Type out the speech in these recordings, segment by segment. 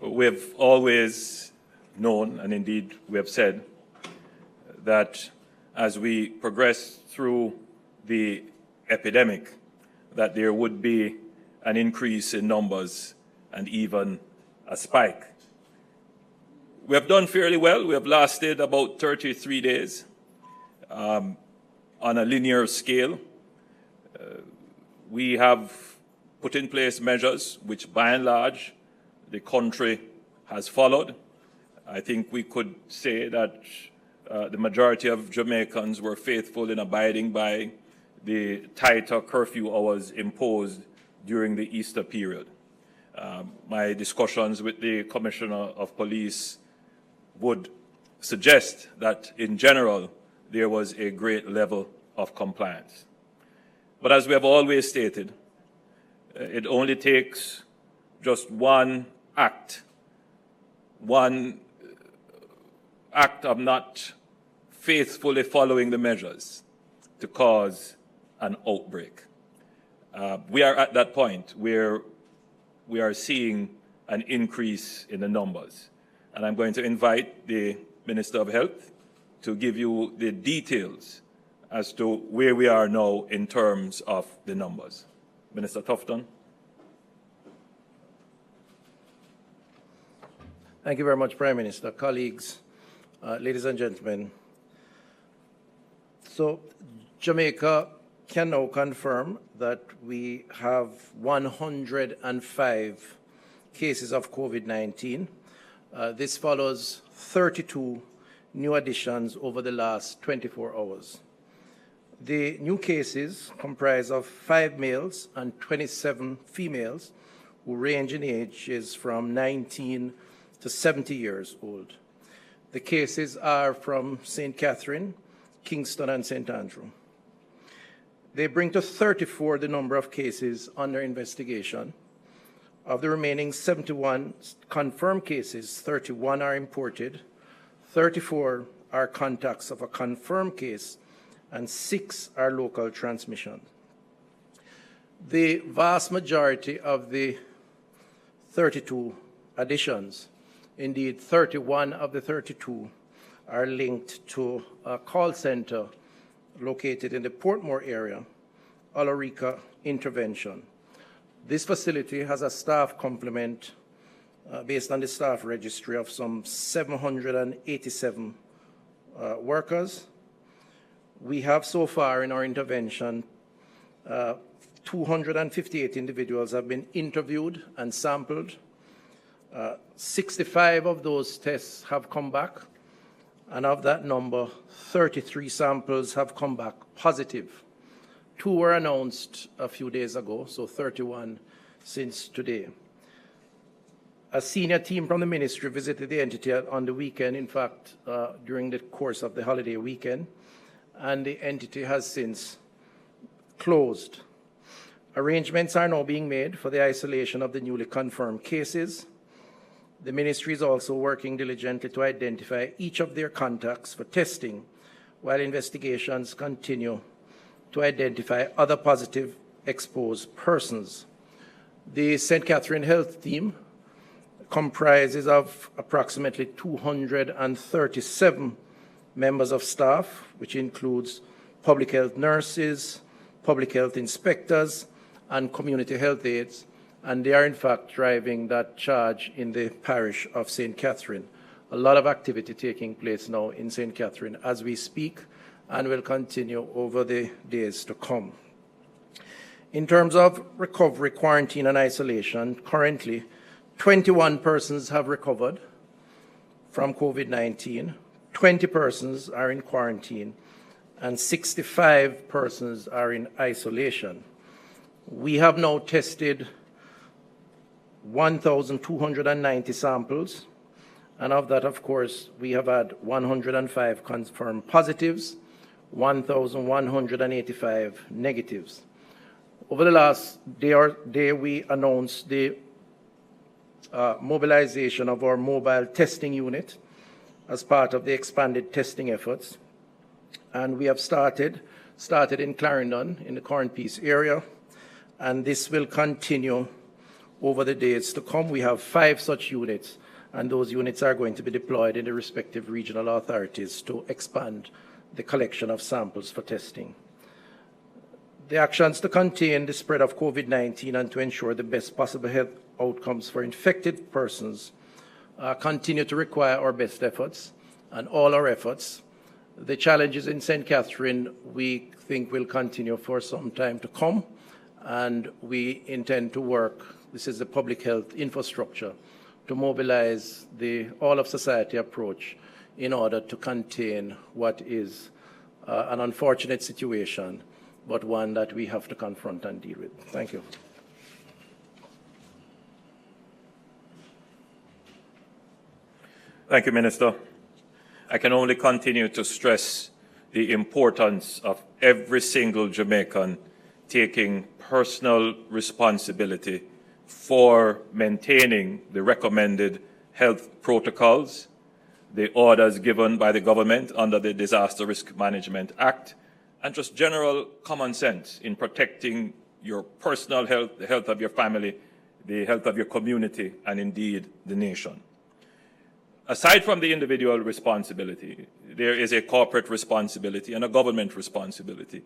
We've always known, and indeed we have said, that as we progress through the epidemic, that there would be an increase in numbers and even a spike. We have done fairly well. We have lasted about 33 days on a linear scale. We have put in place measures which, by and large, the country has followed. I think we could say that the majority of Jamaicans were faithful in abiding by the tighter curfew hours imposed during the Easter period. My discussions with the Commissioner of Police would suggest that, in general, there was a great level of compliance. But as we have always stated, it only takes just one act of not faithfully following the measures to cause an outbreak. We are at that point where we are seeing an increase in the numbers. And I'm going to invite the Minister of Health to give you the details as to where we are now in terms of the numbers. Minister Tufton. Thank you very much, Prime Minister. Colleagues, ladies and gentlemen. So Jamaica can now confirm that we have 105 cases of COVID-19. This follows 32 new additions over the last 24 hours. The new cases comprise of 5 males and 27 females who range in ages from 19 to 70 years old. The cases are from St. Catherine, Kingston, and St. Andrew. They bring to 34 the number of cases under investigation. Of the remaining 71 confirmed cases, 31 are imported, 34 are contacts of a confirmed case, and 6 are local transmission. The vast majority of the 32 additions, indeed 31 of the 32, are linked to a call center located in the Portmore area, Olorica Intervention. This facility has a staff complement based on the staff registry of some 787 workers. We have so far in our intervention 258 individuals have been interviewed and sampled. 65 of those tests have come back, and of that number, 33 samples have come back positive. 2 were announced a few days ago, so 31 since today. A senior team from the ministry visited the entity on the weekend, in fact, during the course of the holiday weekend, and the entity has since closed. Arrangements are now being made for the isolation of the newly confirmed cases. The ministry is also working diligently to identify each of their contacts for testing, while investigations continue to identify other positive exposed persons. The St. Catherine Health Team comprises of approximately 237 members of staff, which includes public health nurses, public health inspectors, and community health aides, and they are in fact driving that charge in the parish of St. Catherine. A lot of activity taking place now in St. Catherine as we speak, and will continue over the days to come. In terms of recovery, quarantine, and isolation, currently 21 persons have recovered from COVID-19, 20 persons are in quarantine, and 65 persons are in isolation. We have now tested 1,290 samples, and of that, of course, we have had 105 confirmed positives, 1,185 negatives. Over the last day, we announced the mobilization of our mobile testing unit as part of the expanded testing efforts. And we have started in Clarendon in the Corn Peace area, and this will continue over the days to come. We have 5 such units, and those units are going to be deployed in the respective regional authorities to expand the collection of samples for testing. The actions to contain the spread of COVID-19 and to ensure the best possible health outcomes for infected persons continue to require our best efforts and all our efforts. The challenges in St. Catherine, we think, will continue for some time to come, and we intend to work, this is the public health infrastructure, to mobilize the all-of-society approach in order to contain what is an unfortunate situation, but one that we have to confront and deal with. Thank you. Thank you, Minister. I can only continue to stress the importance of every single Jamaican taking personal responsibility for maintaining the recommended health protocols, the orders given by the government under the Disaster Risk Management Act, and just general common sense in protecting your personal health, the health of your family, the health of your community, and indeed the nation. Aside from the individual responsibility, there is a corporate responsibility and a government responsibility,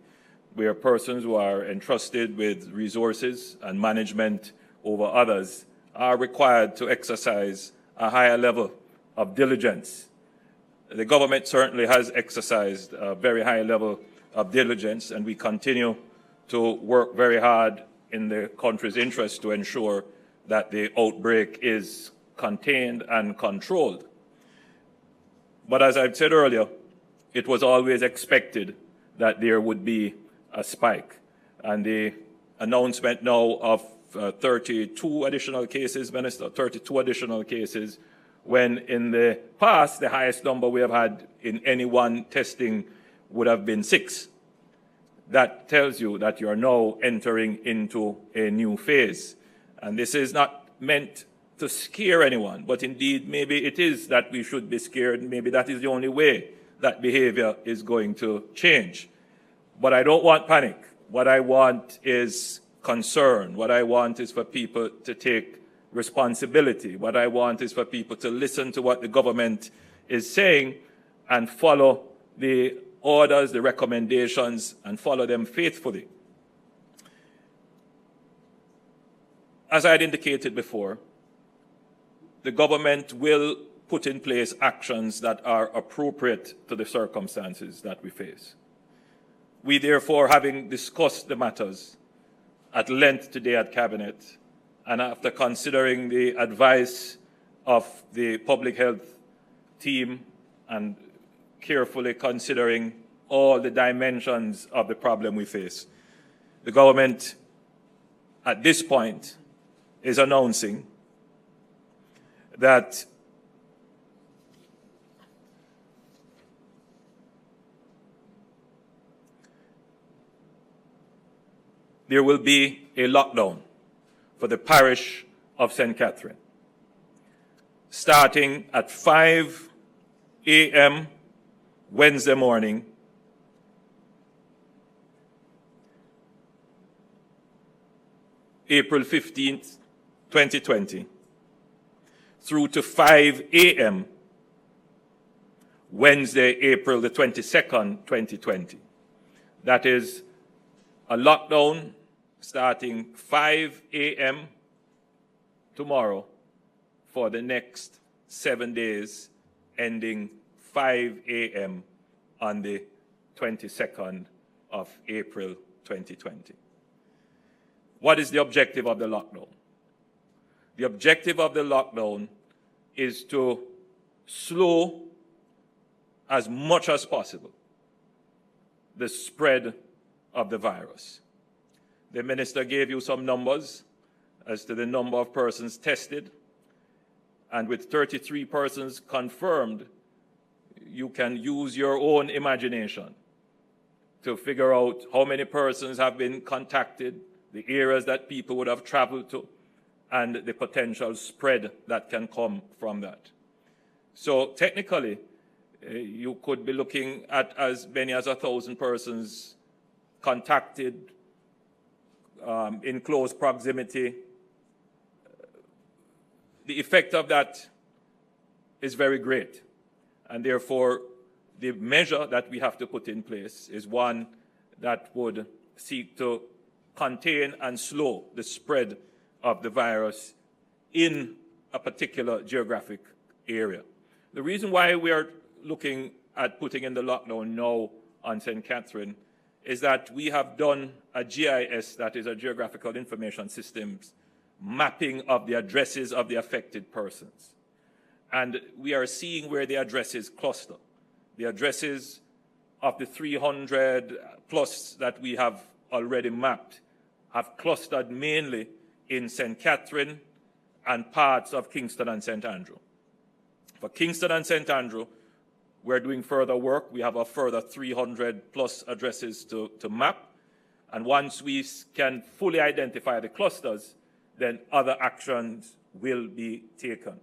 where persons who are entrusted with resources and management over others are required to exercise a higher level of diligence. The government certainly has exercised a very high level of diligence, and we continue to work very hard in the country's interest to ensure that the outbreak is contained and controlled. But as I've said earlier, it was always expected that there would be a spike. And the announcement now of 32 additional cases, Minister, 32 additional cases, when in the past the highest number we have had in any one testing would have been 6. That tells you that you are now entering into a new phase. And this is not meant to scare anyone, but indeed maybe it is that we should be scared. Maybe that is the only way that behavior is going to change. But I don't want panic. What I want is concern. What I want is for people to take responsibility. What I want is for people to listen to what the government is saying and follow the orders, the recommendations, and follow them faithfully. As I had indicated before, the government will put in place actions that are appropriate to the circumstances that we face. We therefore, having discussed the matters at length today at Cabinet, and after considering the advice of the public health team and carefully considering all the dimensions of the problem we face, the government at this point is announcing that there will be a lockdown for the parish of St. Catherine, starting at 5 a.m. Wednesday morning April 15th, 2020, through to 5 a.m. Wednesday, April the 22nd, 2020. That is a lockdown starting 5 a.m. tomorrow for the next 7 days, ending 5 a.m. on the 22nd of April 2020. What is the objective of the lockdown? The objective of the lockdown is to slow as much as possible the spread of the virus. The minister gave you some numbers as to the number of persons tested, and with 33 persons confirmed, you can use your own imagination to figure out how many persons have been contacted, the areas that people would have traveled to, and the potential spread that can come from that. So technically, you could be looking at as many as 1,000 persons contacted in close proximity the effect of that is very great. And therefore, the measure that we have to put in place is one that would seek to contain and slow the spread of the virus in a particular geographic area. The reason why we are looking at putting in the lockdown now on St. Catherine is that we have done a GIS, that is a Geographical Information Systems, mapping of the addresses of the affected persons. And we are seeing where the addresses cluster. The addresses of the 300 plus that we have already mapped have clustered mainly in St. Catherine and parts of Kingston and St. Andrew. For Kingston and St. Andrew, we're doing further work. We have a further 300 plus addresses to map. And once we can fully identify the clusters, then other actions will be taken.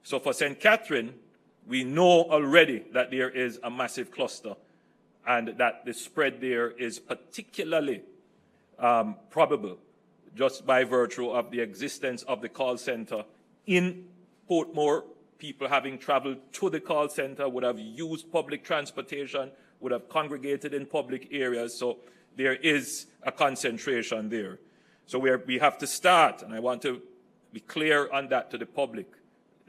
So for St. Catherine, we know already that there is a massive cluster and that the spread there is particularly probable just by virtue of the existence of the call center in Portmore. People having traveled to the call center would have used public transportation, would have congregated in public areas. So there is a concentration there. So we have to start, and I want to be clear on that to the public.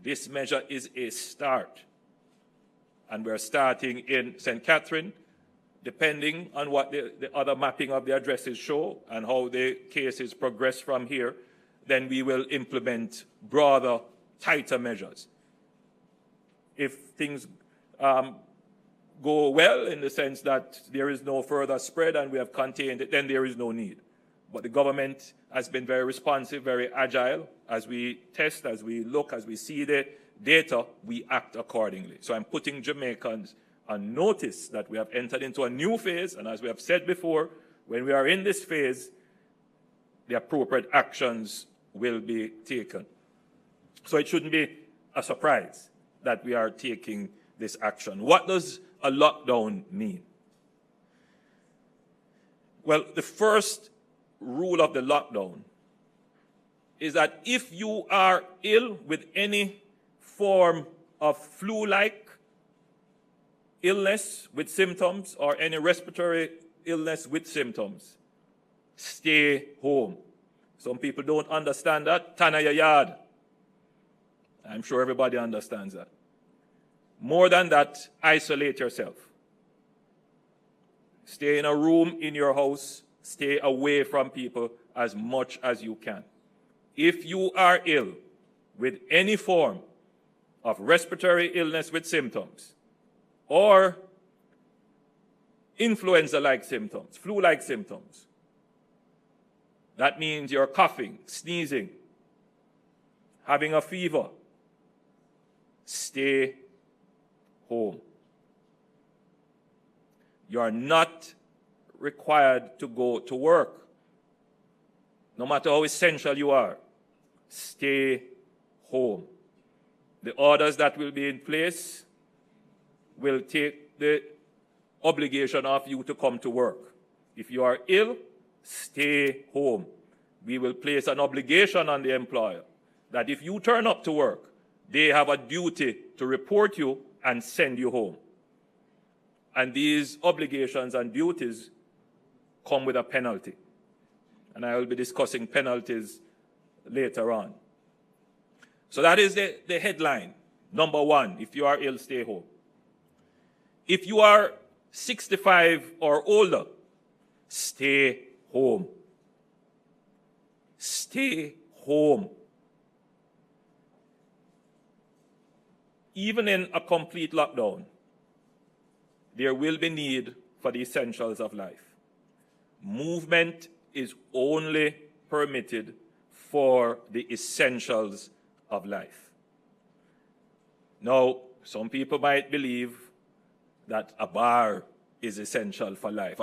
This measure is a start. And we're starting in St. Catherine, depending on what the other mapping of the addresses show and how the cases progress from here, then we will implement broader, tighter measures. If things go well in the sense that there is no further spread and we have contained it, then there is no need. But the government has been very responsive, very agile. As we test, as we look, as we see the data, we act accordingly. So I'm putting Jamaicans on notice that we have entered into a new phase, and as we have said before, when we are in this phase, the appropriate actions will be taken. So it shouldn't be a surprise that we are taking this action. What does a lockdown mean? Well, the first rule of the lockdown is that if you are ill with any form of flu-like illness with symptoms or any respiratory illness with symptoms, stay home. Some people don't understand that. Tana your yard. I'm sure everybody understands that. More than that, isolate yourself. Stay in a room in your house. Stay away from people as much as you can. If you are ill with any form of respiratory illness with symptoms or influenza-like symptoms, flu-like symptoms, that means you're coughing, sneezing, having a fever, stay home. You are not required to go to work. No matter how essential you are, stay home. The orders that will be in place will take the obligation of you to come to work. If you are ill, stay home. We will place an obligation on the employer that if you turn up to work, they have a duty to report you and send you home. And these obligations and duties come with a penalty. And I will be discussing penalties later on. So that is the headline. Number one, if you are ill, stay home. If you are 65 or older, stay home. Stay home. Even in a complete lockdown, there will be need for the essentials of life. Movement is only permitted for the essentials of life. Now, some people might believe that a bar is essential for life.